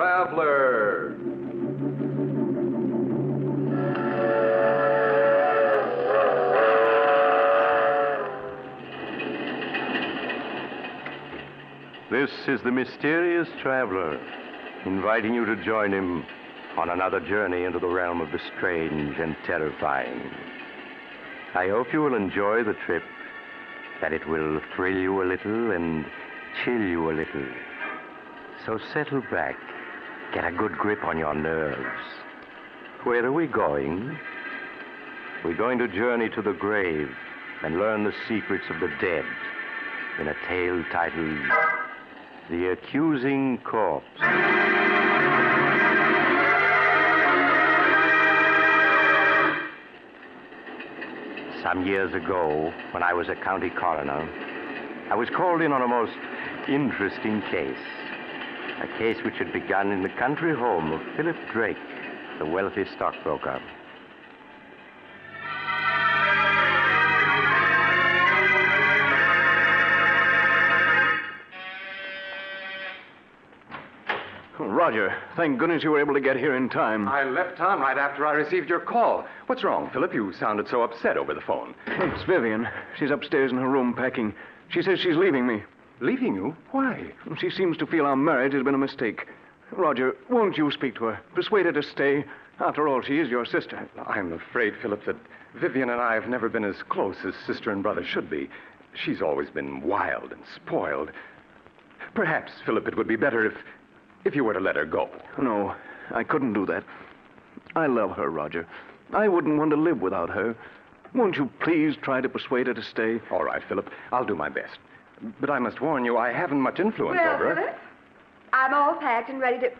Traveler. This is the mysterious traveler, inviting you to join him on another journey into the realm of the strange and terrifying. I hope you will enjoy the trip, that it will thrill you a little and chill you a little. So settle back, get a good grip on your nerves. Where are we going? We're going to journey to the grave and learn the secrets of the dead in a tale titled The Accusing Corpse. Some years ago, when I was a county coroner, I was called in on a most interesting case. A case which had begun in the country home of Philip Drake, the wealthy stockbroker. Roger, thank goodness you were able to get here in time. I left town right after I received your call. What's wrong, Philip? You sounded so upset over the phone. It's Vivian. She's upstairs in her room packing. She says she's leaving me. Leaving you? Why? She seems to feel our marriage has been a mistake. Roger, won't you speak to her? Persuade her to stay. After all, she is your sister. I'm afraid, Philip, that Vivian and I have never been as close as sister and brother should be. She's always been wild and spoiled. Perhaps, Philip, it would be better if you were to let her go. No, I couldn't do that. I love her, Roger. I wouldn't want to live without her. Won't you please try to persuade her to stay? All right, Philip. I'll do my best. But I must warn you, I haven't much influence over her. Philip, I'm all packed and ready to...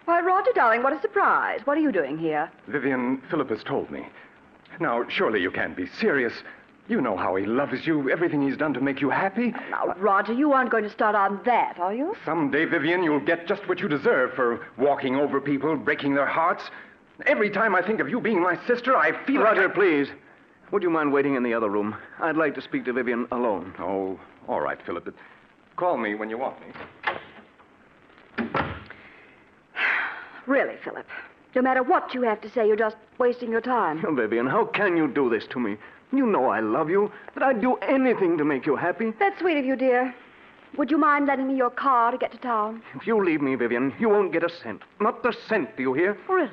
Why, Roger, darling, what a surprise. What are you doing here? Vivian, Philip has told me. Now, surely you can't be serious. You know how he loves you, everything he's done to make you happy. Now, Roger, you aren't going to start on that, are you? Someday, Vivian, you'll get just what you deserve for walking over people, breaking their hearts. Every time I think of you being my sister, I feel Roger, like... please. Would you mind waiting in the other room? I'd like to speak to Vivian alone. Oh, all right, Philip. But call me when you want me. Really, Philip, no matter what you have to say, you're just wasting your time. Oh, Vivian, how can you do this to me? You know I love you, that I'd do anything to make you happy. That's sweet of you, dear. Would you mind lending me your car to get to town? If you leave me, Vivian, you won't get a cent. Not a cent, do you hear? Really?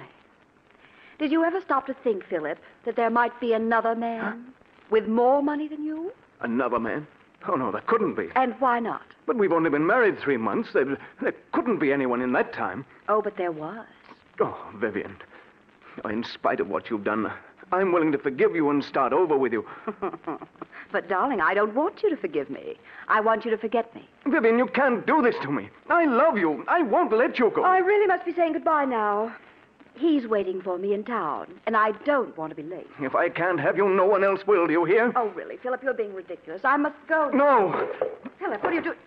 Did you ever stop to think, Philip, that there might be another man with more money than you? Another man? Oh, no, there couldn't be. And why not? But we've only been married 3 months. There couldn't be anyone in that time. Oh, but there was. Oh, Vivian, in spite of what you've done, I'm willing to forgive you and start over with you. But, darling, I don't want you to forgive me. I want you to forget me. Vivian, you can't do this to me. I love you. I won't let you go. I really must be saying goodbye now. He's waiting for me in town, and I don't want to be late. If I can't have you, no one else will, do you hear? Oh, really, Philip, you're being ridiculous. I must go. No. Philip, what are you doing?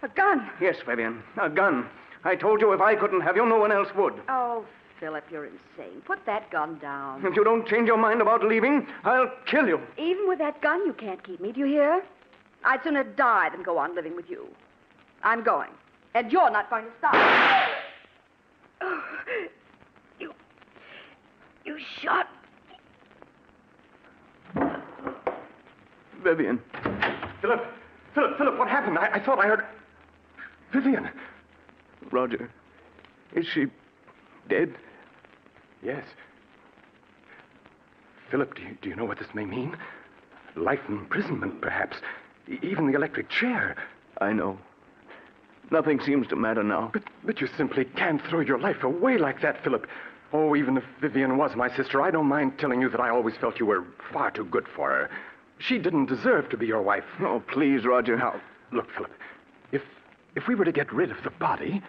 A gun. Yes, Vivian, a gun. I told you if I couldn't have you, no one else would. Oh, Philip, you're insane. Put that gun down. If you don't change your mind about leaving, I'll kill you. Even with that gun, you can't keep me, do you hear? I'd sooner die than go on living with you. I'm going. And you're not going to stop. Oh, you shot me. Vivian. Philip, what happened? I thought I heard... Vivian. Roger, is she dead? Yes. Philip, do you know what this may mean? Life imprisonment, perhaps. Even the electric chair. I know. Nothing seems to matter now. But you simply can't throw your life away like that, Philip. Oh, even if Vivian was my sister, I don't mind telling you that I always felt you were far too good for her. She didn't deserve to be your wife. Oh, please, Roger. Now, look, Philip, if we were to get rid of the body,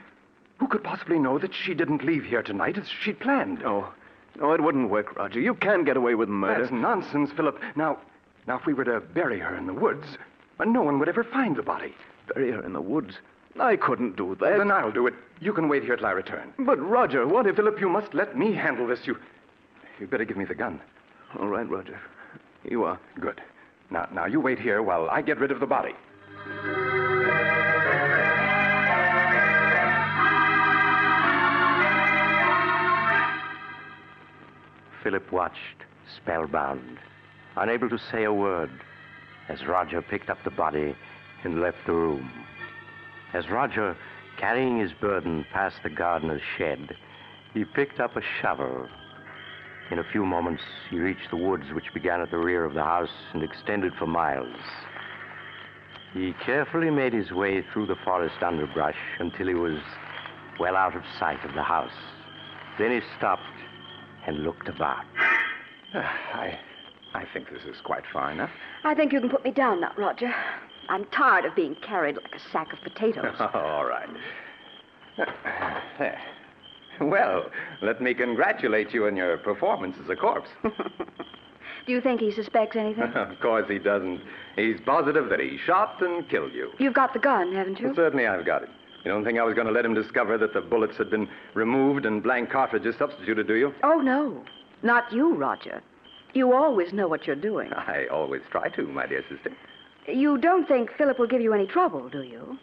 who could possibly know that she didn't leave here tonight as she'd planned? No, it wouldn't work, Roger. You can't get away with murder. That's nonsense, Philip. Now, if we were to bury her in the woods, no one would ever find the body. Bury her in the woods? I couldn't do that. Then I'll do it. You can wait here till I return. But, Roger, what if... Philip, you must let me handle this. You'd better give me the gun. All right, Roger. Here you are. Good. Now, you wait here while I get rid of the body. Philip watched, spellbound, unable to say a word, as Roger picked up the body and left the room. As Roger, carrying his burden, passed the gardener's shed, he picked up a shovel. In a few moments, he reached the woods which began at the rear of the house and extended for miles. He carefully made his way through the forest underbrush until he was well out of sight of the house. Then he stopped and looked about. I think this is quite far enough. I think you can put me down now, Roger. I'm tired of being carried like a sack of potatoes. All right. There. Well, let me congratulate you on your performance as a corpse. Do you think he suspects anything? Of course he doesn't. He's positive that he shot and killed you. You've got the gun, haven't you? Well, certainly I've got it. You don't think I was going to let him discover that the bullets had been removed and blank cartridges substituted, do you? Oh, no. Not you, Roger. You always know what you're doing. I always try to, my dear sister. You don't think Philip will give you any trouble, do you?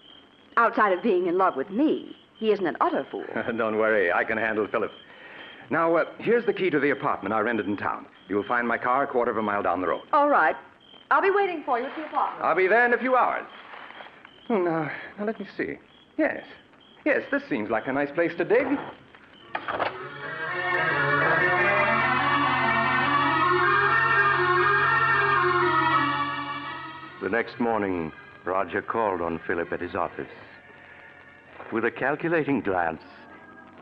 Outside of being in love with me, he isn't an utter fool. Don't worry, I can handle Philip. Now, here's the key to the apartment I rented in town. You'll find my car a quarter of a mile down the road. All right. I'll be waiting for you at the apartment. I'll be there in a few hours. Now, let me see. Yes, this seems like a nice place to dig. The next morning, Roger called on Philip at his office. With a calculating glance,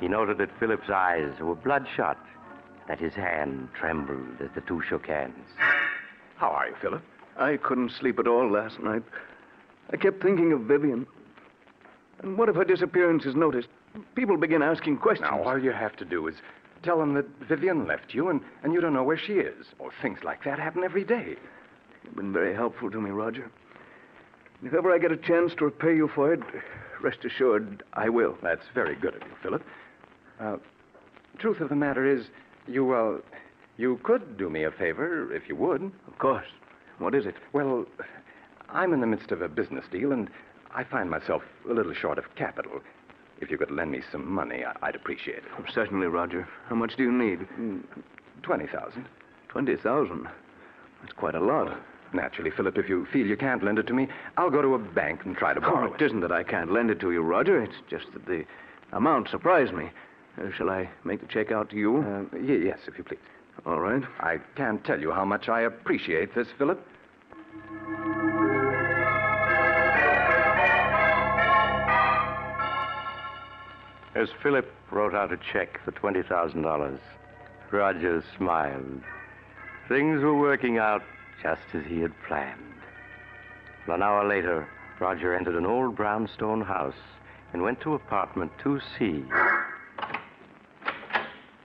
he noted that Philip's eyes were bloodshot, that his hand trembled as the two shook hands. How are you, Philip? I couldn't sleep at all last night. I kept thinking of Vivian. And what if her disappearance is noticed? People begin asking questions. Now, all you have to do is tell them that Vivian left you and you don't know where she is. Or things like that happen every day. You've been very helpful to me, Roger. If ever I get a chance to repay you for it, rest assured I will. That's very good of you, Philip. Truth of the matter is, you could do me a favor if you would. Of course. What is it? Well, I'm in the midst of a business deal, and I find myself a little short of capital. If you could lend me some money, I'd appreciate it. Oh, certainly, Roger. How much do you need? 20,000. 20,000? That's quite a lot. Naturally, Philip, if you feel you can't lend it to me, I'll go to a bank and try to borrow it isn't that I can't lend it to you, Roger. It's just that the amount surprised me. Shall I make the check out to you? Yes, if you please. All right. I can't tell you how much I appreciate this, Philip. As Philip wrote out a check for $20,000, Roger smiled. Things were working out just as he had planned. An hour later, Roger entered an old brownstone house and went to apartment 2C.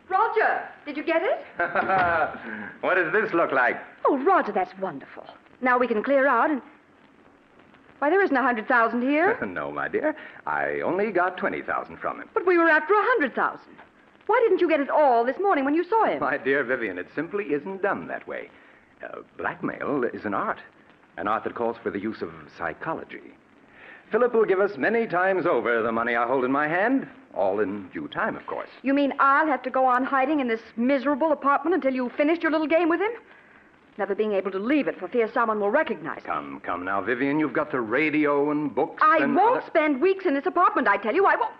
Roger, did you get it? What does this look like? Oh, Roger, that's wonderful. Now we can clear out and... Why, there isn't 100,000 here. No, my dear. I only got 20,000 from him. But we were after 100,000. Why didn't you get it all this morning when you saw him? My dear Vivian, it simply isn't done that way. Blackmail is an art that calls for the use of psychology. Philip will give us many times over the money I hold in my hand, all in due time, of course. You mean I'll have to go on hiding in this miserable apartment until you've finished your little game with him? Never being able to leave it for fear someone will recognize me. Come now, Vivian. You've got the radio and books. I won't spend weeks in this apartment, I tell you. I won't.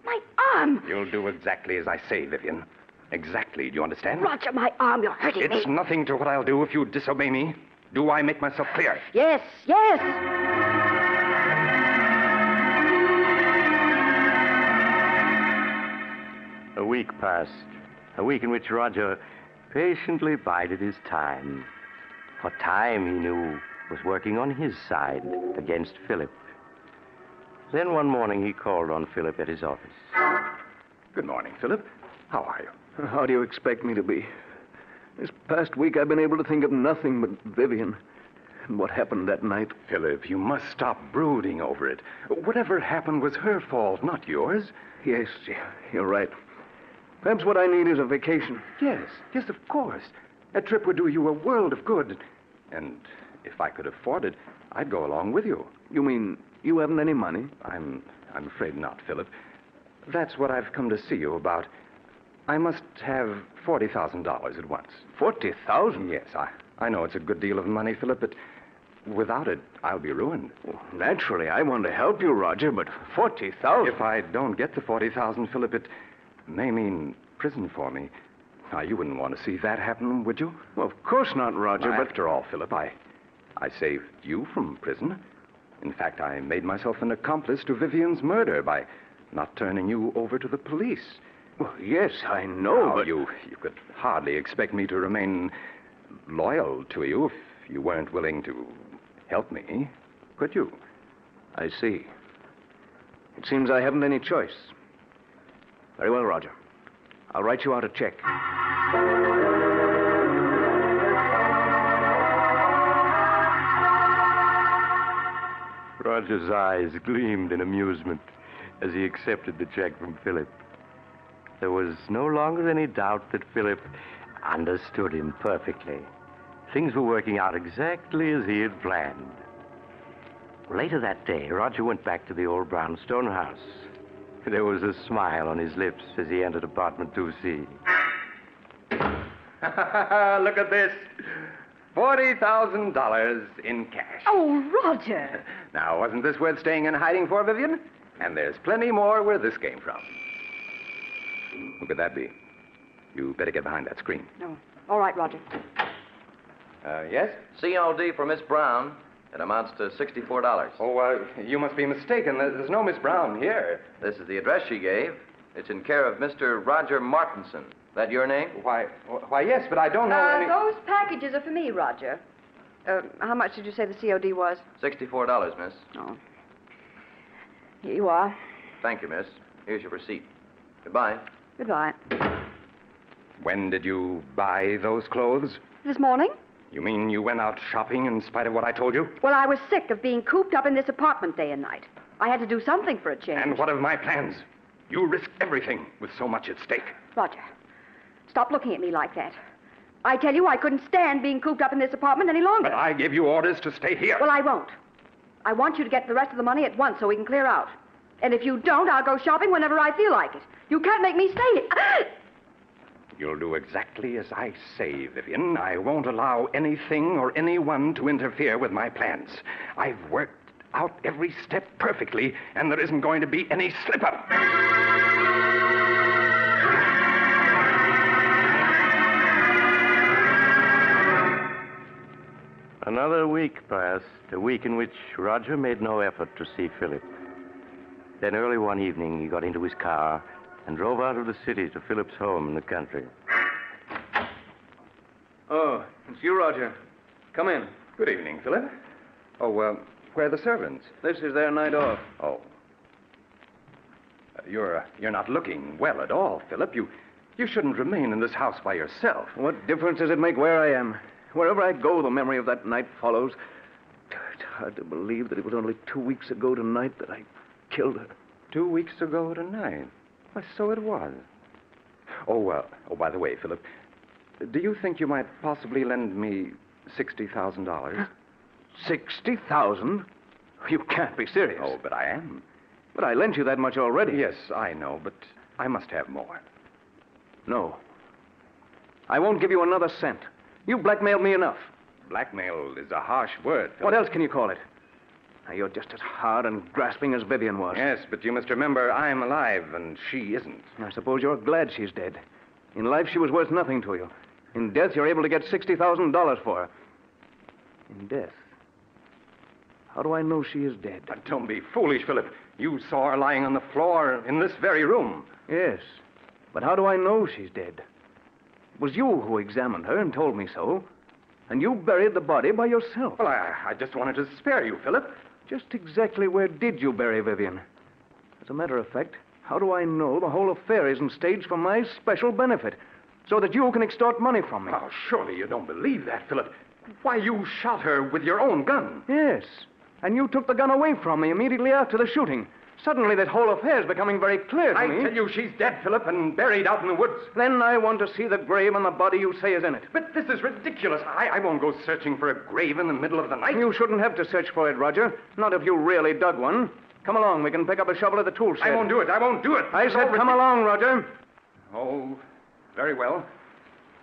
My arm. You'll do exactly as I say, Vivian. Exactly. Do you understand? Roger, my arm. You're hurting me. It's nothing to what I'll do if you disobey me. Do I make myself clear? Yes, yes. A week passed. A week in which Roger patiently bided his time. For time, he knew, was working on his side against Philip. Then one morning he called on Philip at his office. Good morning, Philip. How are you? How do you expect me to be? This past week I've been able to think of nothing but Vivian and what happened that night. Philip, you must stop brooding over it. Whatever happened was her fault, not yours. Yes, you're right. Perhaps what I need is a vacation. Yes, of course. A trip would do you a world of good. And if I could afford it, I'd go along with you. You mean you haven't any money? I'm afraid not, Philip. That's what I've come to see you about. I must have $40,000 at once. 40,000? Yes, I know it's a good deal of money, Philip, but without it, I'll be ruined. Well, naturally, I want to help you, Roger, but 40,000? If I don't get the 40,000, Philip, it may mean prison for me. Now, you wouldn't want to see that happen, would you? Well, of course not, Roger, but... After all, Philip, I saved you from prison. In fact, I made myself an accomplice to Vivian's murder by not turning you over to the police. Well, yes, I know, Now, but... you could hardly expect me to remain loyal to you if you weren't willing to help me, could you? I see. It seems I haven't any choice. Very well, Roger. I'll write you out a check. Roger's eyes gleamed in amusement as he accepted the check from Philip. There was no longer any doubt that Philip understood him perfectly. Things were working out exactly as he had planned. Later that day, Roger went back to the old brownstone house. There was a smile on his lips as he entered apartment 2C. Look at this. $40,000 in cash. Oh, Roger. Now, wasn't this worth staying in hiding for, Vivian? And there's plenty more where this came from. Who could that be? You better get behind that screen. No. All right, Roger. Yes? COD for Miss Brown. It amounts to $64. Oh, you must be mistaken. There's no Miss Brown here. This is the address she gave. It's in care of Mr. Roger Martinson. That your name? Why, yes, but I don't know any... Those packages are for me, Roger. How much did you say the COD was? $64, miss. Oh. Here you are. Thank you, miss. Here's your receipt. Goodbye. Goodbye. When did you buy those clothes? This morning? You mean you went out shopping in spite of what I told you? Well, I was sick of being cooped up in this apartment day and night. I had to do something for a change. And what of my plans? You risked everything with so much at stake. Roger, stop looking at me like that. I tell you, I couldn't stand being cooped up in this apartment any longer. But I gave you orders to stay here. Well, I won't. I want you to get the rest of the money at once so we can clear out. And if you don't, I'll go shopping whenever I feel like it. You can't make me stay here. You'll do exactly as I say, Vivian. I won't allow anything or anyone to interfere with my plans. I've worked out every step perfectly, and there isn't going to be any slip-up. Another week passed, a week in which Roger made no effort to see Philip. Then early one evening, he got into his car and drove out of the city to Philip's home in the country. Oh, it's you, Roger. Come in. Good evening, Philip. Oh, where are the servants? This is their night off. Oh. You're not looking well at all, Philip. You shouldn't remain in this house by yourself. What difference does it make where I am? Wherever I go, the memory of that night follows. It's hard to believe that it was only 2 weeks ago tonight that I killed her. 2 weeks ago tonight? Why, so it was. Oh, by the way, Philip, do you think you might possibly lend me $60,000? 60,000? You can't be serious. Oh, but I am. But I lent you that much already. Yes, I know, but I must have more. No. I won't give you another cent. You blackmailed me enough. Blackmail is a harsh word, Philip. What else can you call it? Now, you're just as hard and grasping as Vivian was. Yes, but you must remember I'm alive and she isn't. I suppose you're glad she's dead. In life, she was worth nothing to you. In death, you're able to get $60,000 for her. In death? How do I know she is dead? But don't be foolish, Philip. You saw her lying on the floor in this very room. Yes, but how do I know she's dead? It was you who examined her and told me so. And you buried the body by yourself. Well, I just wanted to spare you, Philip. Just exactly where did you bury Vivian? As a matter of fact, how do I know the whole affair isn't staged for my special benefit, so that you can extort money from me? Oh, surely you don't believe that, Philip. Why, you shot her with your own gun. Yes, and you took the gun away from me immediately after the shooting. Suddenly, that whole affair is becoming very clear to me. I tell you, she's dead, Philip, and buried out in the woods. Then I want to see the grave and the body you say is in it. But this is ridiculous. I won't go searching for a grave in the middle of the night. You shouldn't have to search for it, Roger. Not if you really dug one. Come along. We can pick up a shovel at the tool shed. I won't do it. I said come along, Roger. Oh, Very well.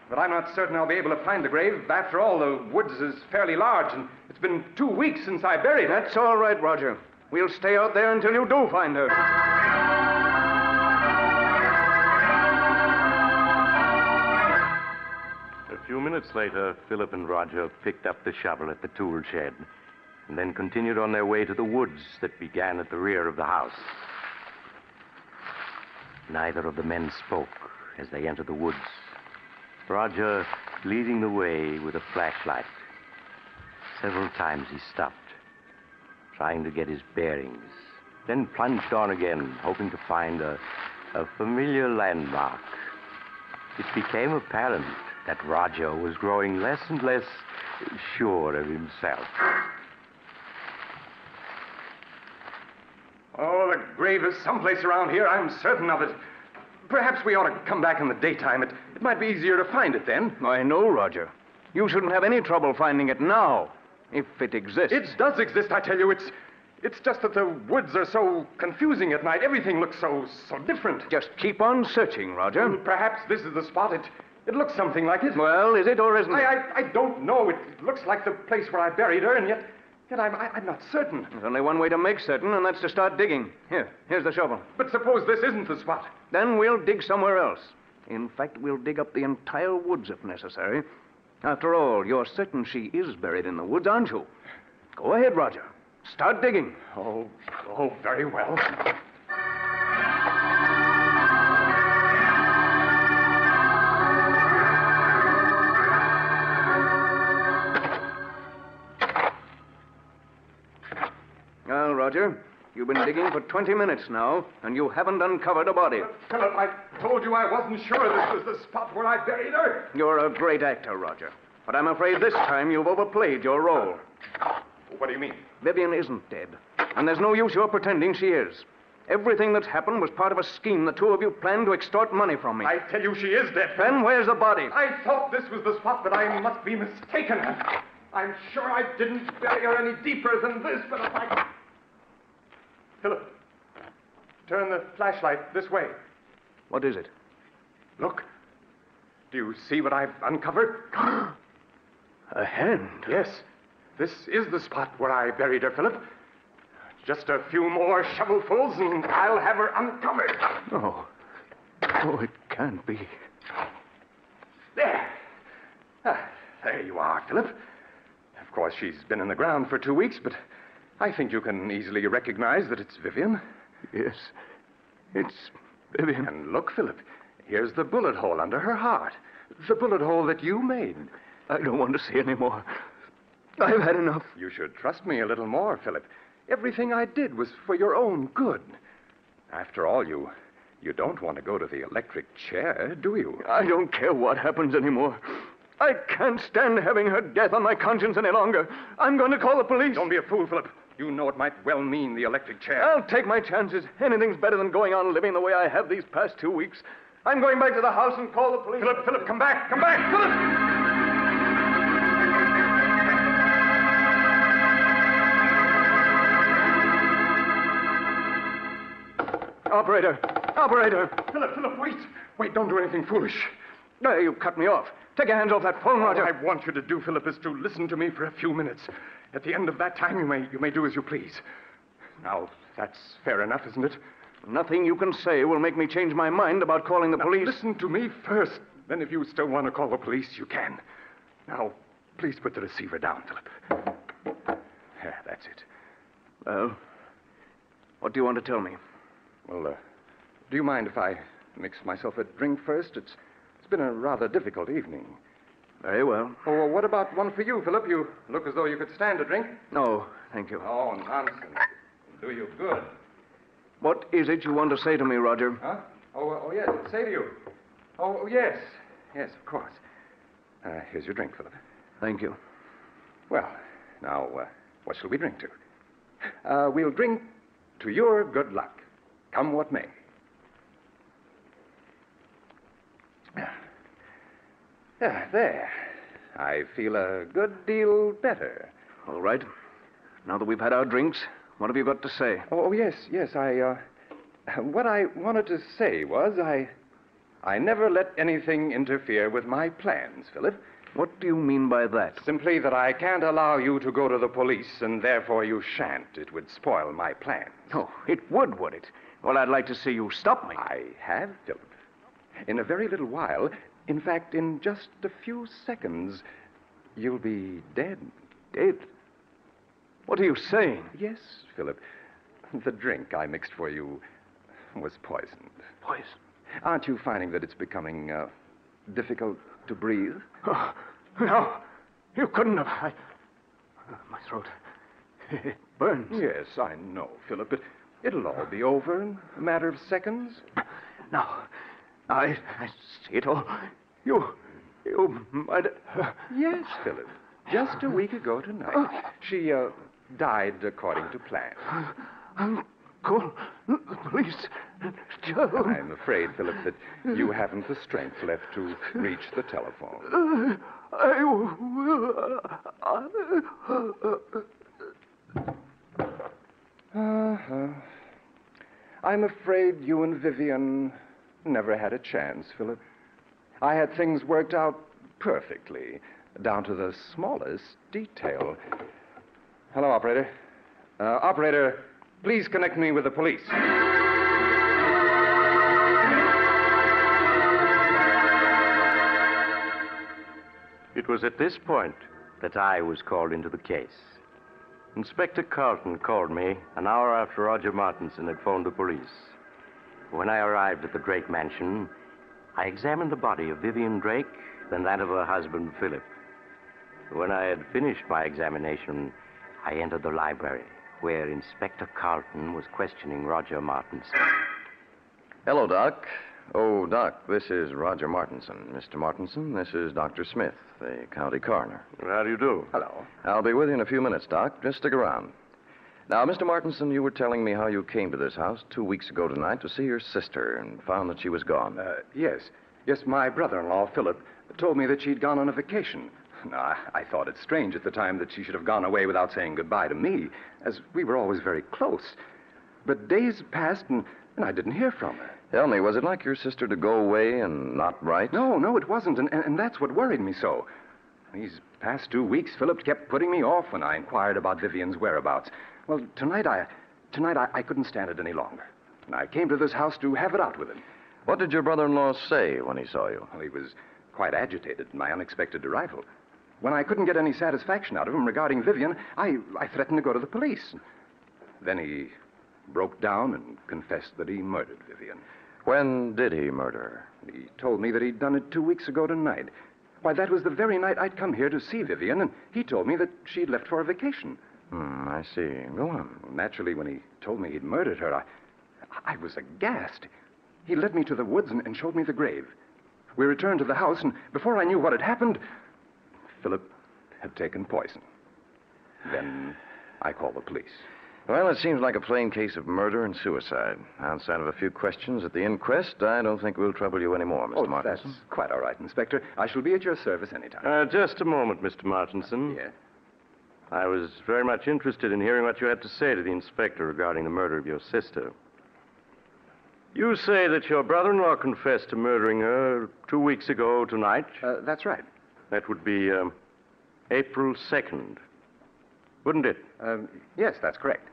But I'm not certain I'll be able to find the grave. After all, the woods is fairly large, and it's been 2 weeks since I buried her. That's all right, Roger. We'll stay out there until you do find her. A few minutes later, Philip and Roger picked up the shovel at the tool shed and then continued on their way to the woods that began at the rear of the house. Neither of the men spoke as they entered the woods, Roger leading the way with a flashlight. Several times he stopped, trying to get his bearings, then plunged on again, hoping to find a familiar landmark. It became apparent that Roger was growing less and less sure of himself. Oh, the grave is someplace around here. I'm certain of it. Perhaps we ought to come back in the daytime. It might be easier to find it then. I know, Roger. You shouldn't have any trouble finding it now, if it exists. It does exist, I tell you. It's just that the woods are so confusing at night. Everything looks so different. Just keep on searching, Roger. Well, perhaps this is the spot. It looks something like it. Well, is it or isn't it? I don't know. It looks like the place where I buried her, and yet I'm not certain. There's only one way to make certain, and that's to start digging. Here's the shovel. But suppose this isn't the spot. Then we'll dig somewhere else. In fact, we'll dig up the entire woods if necessary. After all, you're certain she is buried in the woods, aren't you? Go ahead, Roger. Start digging. Oh, very well. Well, Roger, you've been digging for 20 minutes now, and you haven't uncovered a body. Philip, I told you I wasn't sure this was the spot where I buried her. You're a great actor, Roger. But I'm afraid this time you've overplayed your role. What do you mean? Vivian isn't dead, and there's no use your pretending she is. Everything that's happened was part of a scheme the two of you planned to extort money from me. I tell you she is dead. Then where's the body? I thought this was the spot, but I must be mistaken. I'm sure I didn't bury her any deeper than this, but if I... Philip, turn the flashlight this way. What is it? Look. Do you see what I've uncovered? A hand. Yes. This is the spot where I buried her, Philip. Just a few more shovelfuls and I'll have her uncovered. Oh, it can't be. There. There you are, Philip. Of course, she's been in the ground for 2 weeks, but I think you can easily recognize that it's Vivian. Yes, it's Vivian. And look, Philip, here's the bullet hole under her heart. The bullet hole that you made. I don't want to see any more. I've had enough. You should trust me a little more, Philip. Everything I did was for your own good. After all, you don't want to go to the electric chair, do you? I don't care what happens anymore. I can't stand having her death on my conscience any longer. I'm going to call the police. Don't be a fool, Philip. You know it might well mean the electric chair. I'll take my chances. Anything's better than going on living the way I have these past 2 weeks. I'm going back to the house and call the police. Philip, come back! Come back! Philip! Operator! Philip, wait! Wait, don't do anything foolish. No, you cut me off. Take your hands off that phone, Roger. What I want you to do, Philip, is to listen to me for a few minutes. At the end of that time, you may do as you please. Now, that's fair enough, isn't it? Nothing you can say will make me change my mind about calling the police. Listen to me first. Then if you still want to call the police, you can. Now, please put the receiver down, Philip. Yeah, that's it. Well, what do you want to tell me? Well, do you mind if I mix myself a drink first? It's been a rather difficult evening. Very well. Oh, well, what about one for you, Philip? You look as though you could stand a drink. No, thank you. Oh, nonsense. It'll do you good. What is it you want to say to me, Roger? Huh? Oh, yes, say to you. Oh, yes. Yes, of course. Here's your drink, Philip. Thank you. Well, now, what shall we drink to? We'll drink to your good luck, come what may. There. I feel a good deal better. All right. Now that we've had our drinks, what have you got to say? Oh, yes. What I wanted to say was I I never let anything interfere with my plans, Philip. What do you mean by that? Simply that I can't allow you to go to the police, and therefore you shan't. It would spoil my plans. Oh, it would it? Well, I'd like to see you stop me. I have, Philip. In a very little while, in fact, in just a few seconds, you'll be dead. Dead? What are you saying? Yes, Philip. The drink I mixed for you was poisoned. Poison? Aren't you finding that it's becoming difficult to breathe? Oh, no. You couldn't have. My throat. It burns. Yes, I know, Philip, but it'll all be over in a matter of seconds. Now, I see it all. You might... Yes, Philip. Just a week ago tonight, she died according to plan. Call the police. Joe. I'm afraid, Philip, that you haven't the strength left to reach the telephone. I will. I'm afraid you and Vivian never had a chance, Philip. I had things worked out perfectly, down to the smallest detail. Hello, operator. Operator, please connect me with the police. It was at this point that I was called into the case. Inspector Carlton called me an hour after Roger Martinson had phoned the police. When I arrived at the Drake mansion, I examined the body of Vivian Drake, then that of her husband, Philip. When I had finished my examination, I entered the library, where Inspector Carlton was questioning Roger Martinson. Hello, Doc. Oh, Doc, this is Roger Martinson. Mr. Martinson, this is Dr. Smith, the county coroner. How do you do? Hello. I'll be with you in a few minutes, Doc. Just stick around. Now, Mr. Martinson, you were telling me how you came to this house 2 weeks ago tonight to see your sister and found that she was gone. Yes. Yes, my brother-in-law, Philip, told me that she'd gone on a vacation. Now, I thought it strange at the time that she should have gone away without saying goodbye to me, as we were always very close. But days passed, and I didn't hear from her. Tell me, was it like your sister to go away and not write? No, it wasn't, and that's what worried me so. These past 2 weeks, Philip kept putting me off when I inquired about Vivian's whereabouts. Well, tonight I couldn't stand it any longer. And I came to this house to have it out with him. What did your brother-in-law say when he saw you? Well, he was quite agitated at my unexpected arrival. When I couldn't get any satisfaction out of him regarding Vivian, I threatened to go to the police. Then he broke down and confessed that he murdered Vivian. When did he murder her? He told me that he'd done it 2 weeks ago tonight. Why, that was the very night I'd come here to see Vivian, and he told me that she'd left for a vacation. I see. Go on. Well, naturally, when he told me he'd murdered her, I was aghast. He led me to the woods and showed me the grave. We returned to the house, and before I knew what had happened, Philip had taken poison. Then I called the police. Well, it seems like a plain case of murder and suicide. Outside of a few questions at the inquest, I don't think we'll trouble you anymore, Mr. Martinson. That's quite all right, Inspector. I shall be at your service anytime. Just a moment, Mr. Martinson. Yes? I was very much interested in hearing what you had to say to the inspector regarding the murder of your sister. You say that your brother-in-law confessed to murdering her 2 weeks ago tonight? That's right. That would be April 2nd, wouldn't it? Yes, that's correct.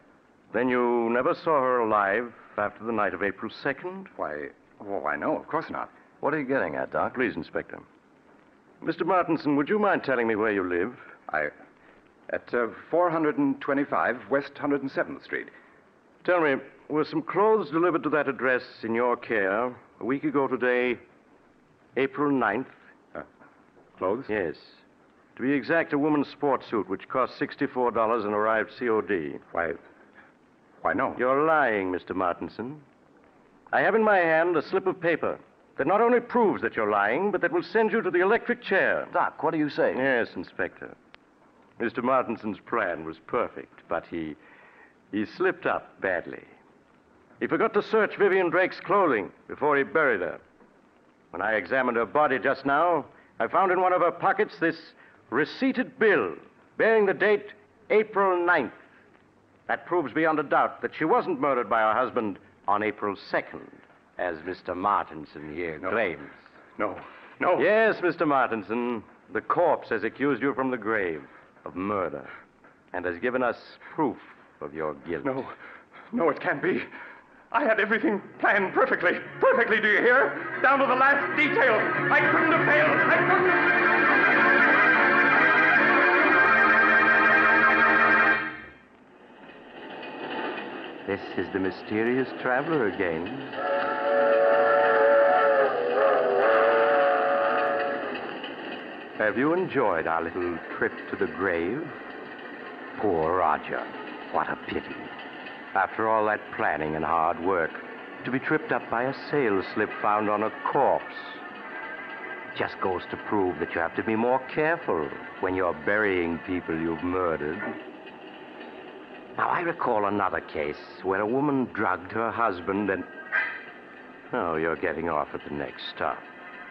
Then you never saw her alive after the night of April 2nd? Why, no, of course not. What are you getting at, Doc? Please, Inspector. Mr. Martinson, would you mind telling me where you live? At 425 West 107th Street. Tell me, were some clothes delivered to that address in your care a week ago today, April 9th? Clothes? Yes. To be exact, a woman's sports suit, which cost $64 and arrived COD. Why, no. You're lying, Mr. Martinson. I have in my hand a slip of paper that not only proves that you're lying, but that will send you to the electric chair. Doc, what do you say? Yes, Inspector. Mr. Martinson's plan was perfect, but he slipped up badly. He forgot to search Vivian Drake's clothing before he buried her. When I examined her body just now, I found in one of her pockets this receipted bill bearing the date April 9th. That proves beyond a doubt that she wasn't murdered by her husband on April 2nd. as Mr. Martinson here claims. No. No. Yes, Mr. Martinson. The corpse has accused you from the grave of murder and has given us proof of your guilt. No. No, it can't be. I had everything planned perfectly. Perfectly, do you hear? Down to the last detail. I couldn't have failed. I couldn't have... This is the mysterious traveler again. Have you enjoyed our little trip to the grave? Poor Roger. What a pity. After all that planning and hard work, to be tripped up by a sales slip found on a corpse. It just goes to prove that you have to be more careful when you're burying people you've murdered. Now, I recall another case where a woman drugged her husband and... Oh, you're getting off at the next stop.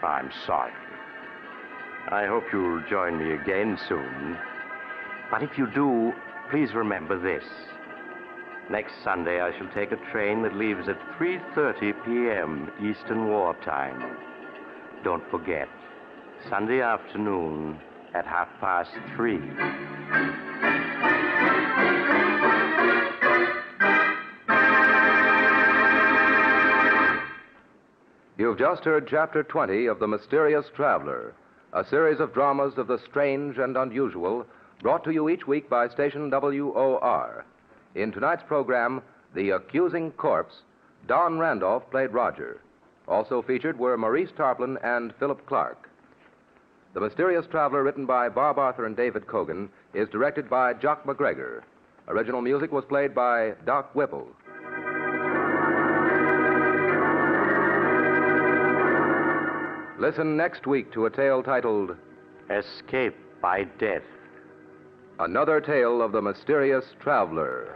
I'm sorry. I hope you'll join me again soon. But if you do, please remember this. Next Sunday, I shall take a train that leaves at 3:30 p.m. Eastern Wartime. Don't forget, Sunday afternoon at 3:30. You've just heard Chapter 20 of The Mysterious Traveler, a series of dramas of the strange and unusual brought to you each week by station WOR. In tonight's program, The Accusing Corpse, Don Randolph played Roger. Also featured were Maurice Tarplin and Philip Clark. The Mysterious Traveler, written by Bob Arthur and David Cogan, is directed by Jock McGregor. Original music was played by Doc Whipple. Listen next week to a tale titled Escape by Death. Another Tale of the Mysterious Traveler.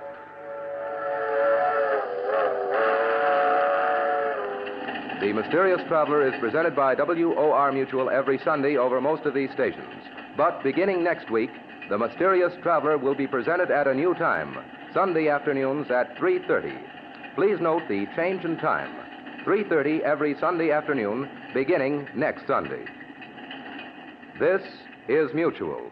The Mysterious Traveler is presented by WOR Mutual every Sunday over most of these stations. But beginning next week, The Mysterious Traveler will be presented at a new time, Sunday afternoons at 3:30. Please note the change in time. 3:30 every Sunday afternoon, beginning next Sunday. This is Mutual.